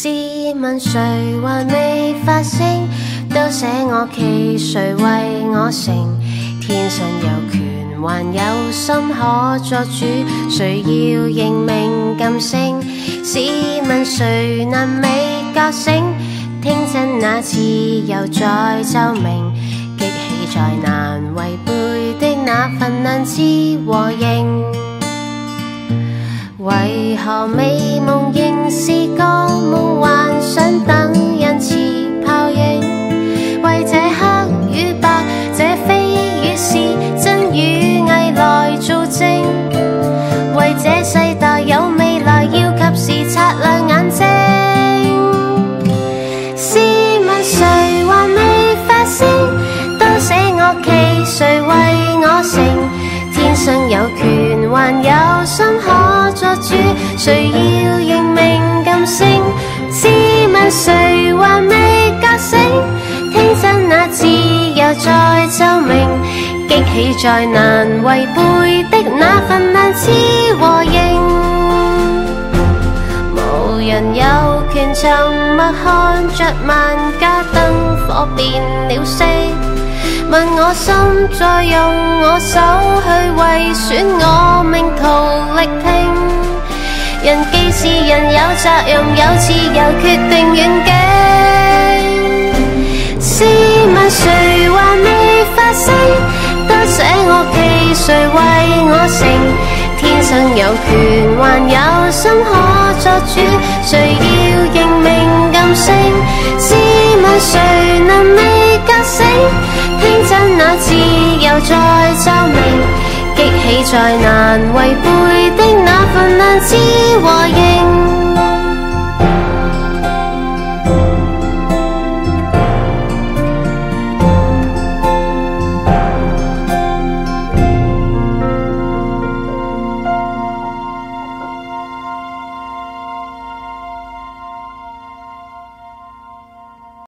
試問誰還未發聲？都寫我企，誰為我成？天上有權，還有心可作主，誰要認命噤聲？試問誰能未覺醒？聽真那自由在奏鳴，激起再難違背的那份良知和應。為何美夢仍是個夢幻想，等人似泡影？為這黑與白，這非與是，真與偽來做證。為這世代有未來，要及時擦亮眼睛。試問誰還未發聲？都寫我企，誰為我成？天上有權，還有心可作主，誰要認命噤聲？試問誰還未覺醒？聽真那自由在奏鳴，激起再難違背的那份良知和應。無人有權沉默看着萬家燈火變了色，問我心再用我手去為選我命途力拼。人既是人，有責任有自由決定遠景。試問誰還未發聲？都寫我企，誰為我成？天上有權，還有心可作主，誰要認命噤聲？試問誰能未覺醒？聽真那自由在奏鳴，激起再難違背的那份良知和應。